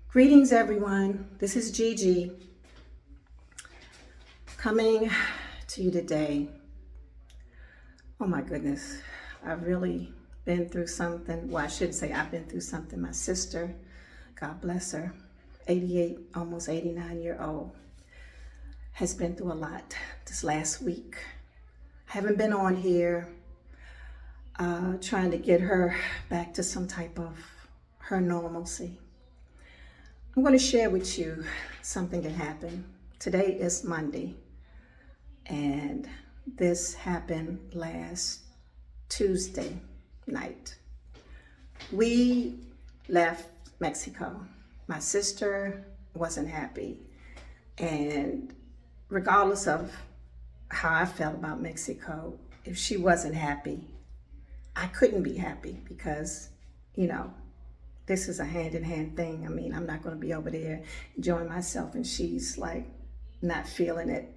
Greetings, everyone. This is Gigi coming to you today. Oh my goodness, I've really been through something. Well, I should say I've been through something. My sister, God bless her, 88, almost 89-year-old, has been through a lot this last week. I haven't been on here trying to get her back to some type of her normalcy. I'm going to share with you something that happened. Today is Monday, and this happened last Tuesday night. We left Mexico. My sister wasn't happy, and regardless of how I felt about Mexico, if she wasn't happy, I couldn't be happy because, this is a hand-in-hand thing. I mean, I'm not going to be over there enjoying myself and she's like not feeling it.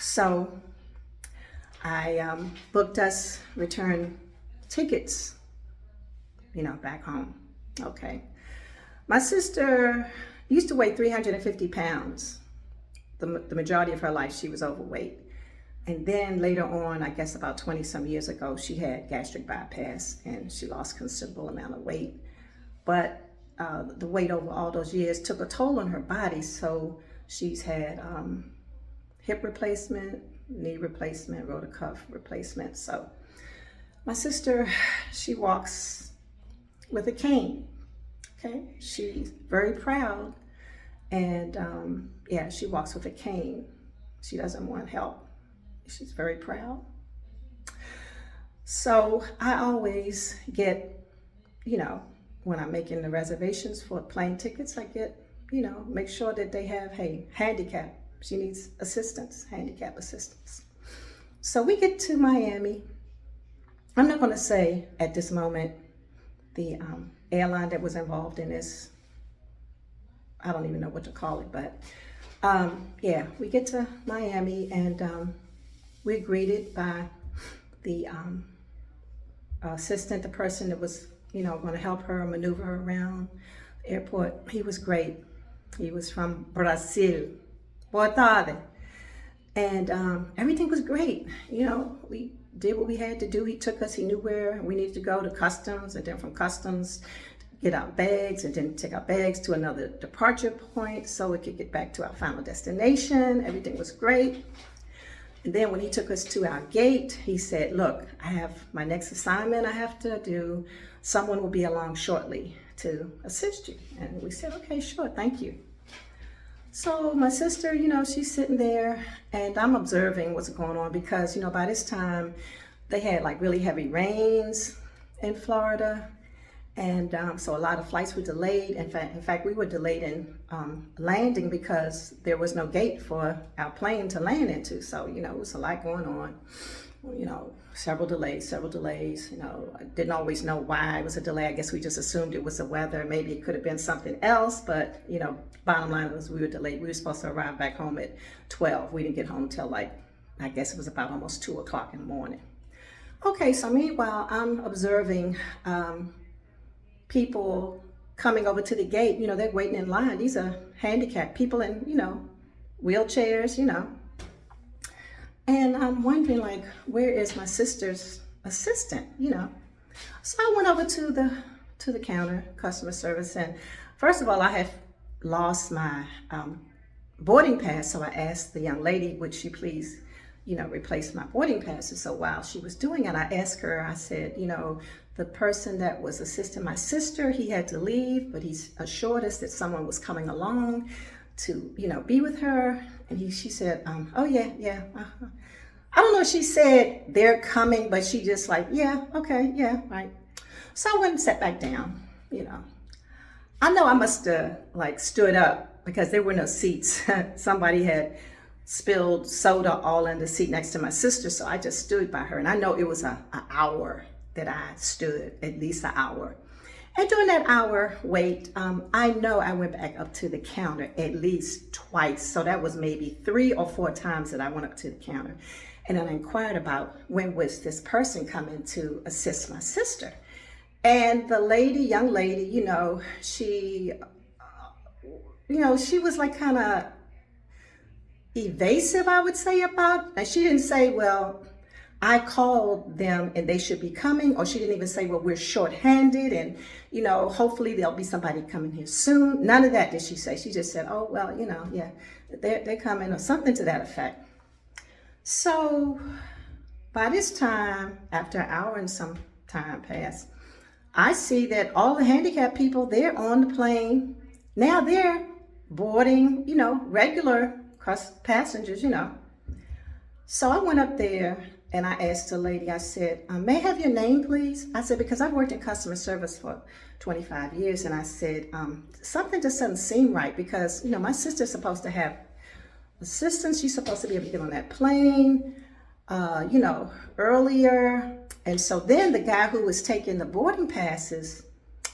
So I booked us return tickets, back home. Okay. My sister used to weigh 350 pounds. The majority of her life, she was overweight. And then later on, I guess about 20 some years ago, she had gastric bypass and she lost considerable amount of weight. But the weight over all those years took a toll on her body. So she's had hip replacement, knee replacement, rotator cuff replacement. So my sister, she walks with a cane. Okay, she's very proud. And she walks with a cane. She doesn't want help. She's very proud. So I always get, when I'm making the reservations for plane tickets, I get, make sure that they have, handicap. She needs assistance, handicap assistance. So we get to Miami. I'm not going to say at this moment the airline that was involved in this. I don't even know what to call it, but we get to Miami and we're greeted by the assistant, the person that was, going to help her maneuver her around the airport. He was great. He was from Brazil. Boa tarde. And everything was great. We did what we had to do. He took us, he knew where we needed to go to customs, and then from customs, get our bags, and then take our bags to another departure point so we could get back to our final destination. Everything was great. And then when he took us to our gate, he said, look, I have my next assignment I have to do. Someone will be along shortly to assist you. And we said, okay, sure, thank you. So my sister, she's sitting there and I'm observing what's going on because, by this time they had like really heavy rains in Florida. And so a lot of flights were delayed. In fact, we were delayed in landing because there was no gate for our plane to land into. So, it was a lot going on, several delays. I didn't always know why it was a delay. I guess we just assumed it was the weather. Maybe it could have been something else. But, bottom line was we were delayed. We were supposed to arrive back home at 12. We didn't get home till I guess it was about almost 2 o'clock in the morning. Okay, so meanwhile, I'm observing people coming over to the gate. They're waiting in line. These are handicapped people in, wheelchairs, And I'm wondering, like, where is my sister's assistant, So I went over to the counter, customer service, and first of all, I had lost my boarding pass, so I asked the young lady, would she please, replace my boarding passes. So while she was doing it, I asked her, I said, the person that was assisting my sister, he had to leave, but he's assured us that someone was coming along to, be with her. And she said, oh yeah. I don't know if she said they're coming, but she just like, yeah, okay, yeah, right. So I went and sat back down, I know I must have like stood up because there were no seats. Somebody had spilled soda all in the seat next to my sister, so I just stood by her. And I know it was an hour that I stood, at least an hour. And during that hour wait, I know I went back up to the counter at least twice. So that was maybe 3 or 4 times that I went up to the counter. And I inquired about when was this person coming to assist my sister. And the lady, young lady, she she was like kind of evasive, I would say, about, and she didn't say, well, I called them and they should be coming, or she didn't even say, well, we're shorthanded and, hopefully there'll be somebody coming here soon. None of that did she say. She just said, oh, well, yeah, they're coming, or something to that effect. So by this time, after an hour and some time passed, I see that all the handicapped people, they're on the plane. Now they're boarding, regular passengers, So I went up there and I asked the lady, I said, may I have your name, please? I said, because I've worked in customer service for 25 years. And I said, something just doesn't seem right, because, my sister's supposed to have assistance. She's supposed to be able to get on that plane, earlier. And so then the guy who was taking the boarding passes,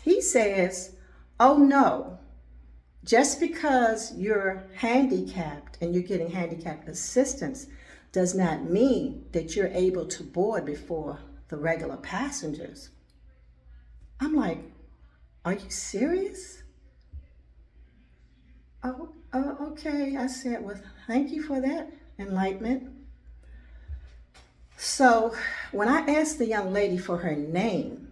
he says, oh no, just because you're handicapped and you're getting handicapped assistance does not mean that you're able to board before the regular passengers. I'm like, are you serious? Oh, okay. I said, well, thank you for that enlightenment. So when I asked the young lady for her name,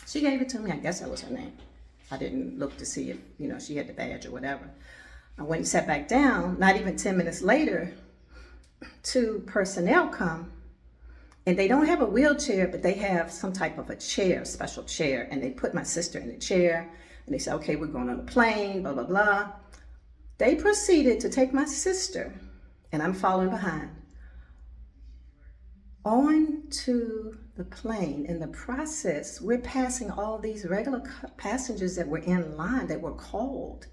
she gave it to me. I guess that was her name. I didn't look to see if, she had the badge or whatever. I went and sat back down. Not even 10 minutes later, 2 personnel come, and they don't have a wheelchair, but they have some type of a chair, special chair. And they put my sister in the chair, and they said, okay, we're going on a plane, blah, blah, blah. They proceeded to take my sister, and I'm following behind, on to the plane. In the process, we're passing all these regular passengers that were in line, that were called.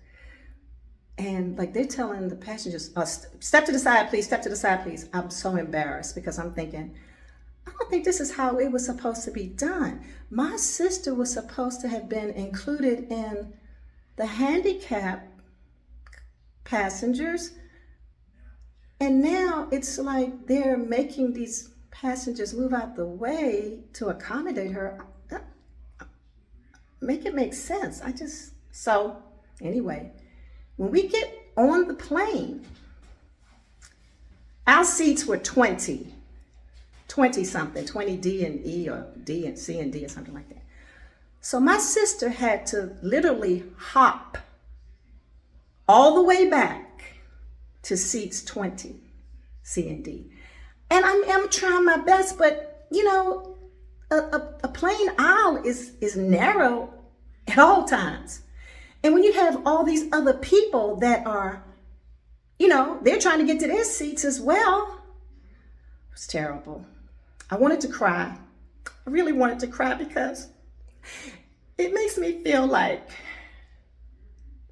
And like they're telling the passengers, step to the side, please, step to the side, please. I'm so embarrassed, because I'm thinking, I don't think this is how it was supposed to be done. My sister was supposed to have been included in the handicapped passengers. And now it's like they're making these passengers move out the way to accommodate her. Make it make sense. So anyway, when we get on the plane, our seats were 20 something, 20 D and E, or D and C and D, or something like that. So my sister had to literally hop all the way back to seats 20, C and D. And I'm trying my best, but a plane aisle is narrow at all times. And when you have all these other people that are, they're trying to get to their seats as well, it was terrible. I wanted to cry. I really wanted to cry, because it makes me feel like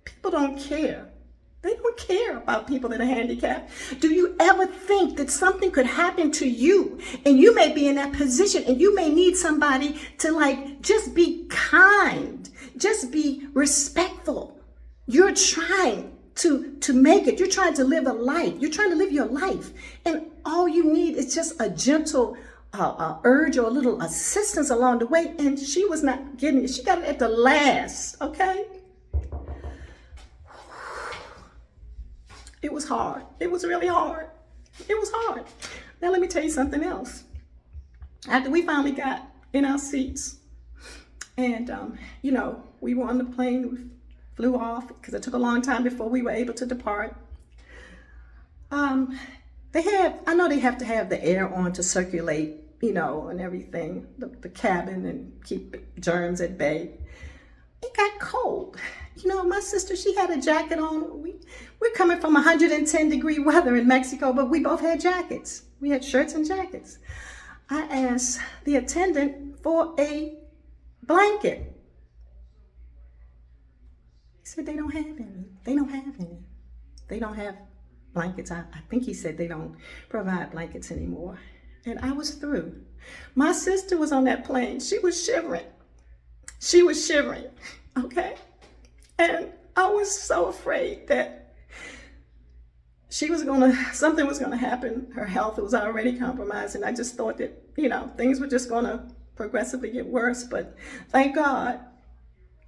people don't care. They don't care about people that are handicapped. Do you ever think that something could happen to you, and you may be in that position, and you may need somebody to just be kind, just be respectful? You're trying to make it. You're trying to live a life. You're trying to live your life. And all you need is just a gentle urge or a little assistance along the way. And she was not getting it. She got it at the last, okay? It was hard. It was really hard. It was hard. Now let me tell you something else. After we finally got in our seats, and we were on the plane, we flew off, because it took a long time before we were able to depart. I know they have to have the air on to circulate, and everything, the cabin, and keep germs at bay. It got cold. My sister, she had a jacket on. We're coming from 110-degree weather in Mexico, but we both had jackets. We had shirts and jackets. I asked the attendant for a blanket. He said they don't have any. They don't have any. They don't have blankets. I think he said they don't provide blankets anymore. And I was through. My sister was on that plane. She was shivering. She was shivering, okay? And I was so afraid that something was gonna happen. Her health was already compromised, and I just thought that, things were just gonna progressively get worse. But thank God,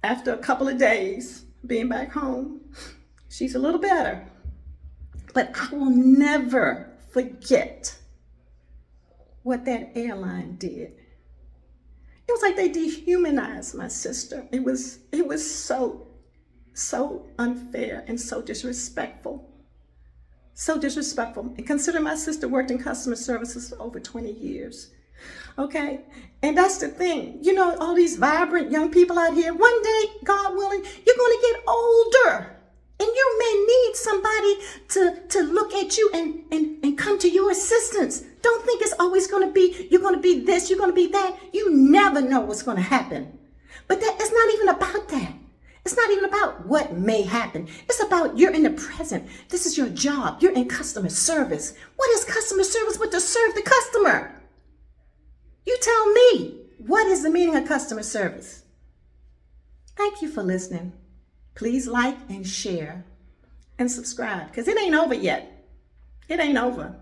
after a couple of days, being back home. She's a little better. But I will never forget what that airline did. It was like they dehumanized my sister. It was so unfair and so disrespectful. So disrespectful. And consider my sister worked in customer services for over 20 years. Okay? And that's the thing. You know, all these vibrant young people out here, one day, God willing, you're going to get older. And you may need somebody to look at you and come to your assistance. Don't think it's always going to be, you're going to be this, you're going to be that. You never know what's going to happen. But it's not even about that. It's not even about what may happen. It's about you're in the present. This is your job. You're in customer service. What is customer service but to serve the customer? You tell me, what is the meaning of customer service? Thank you for listening. Please like and share and subscribe because it ain't over yet. It ain't over.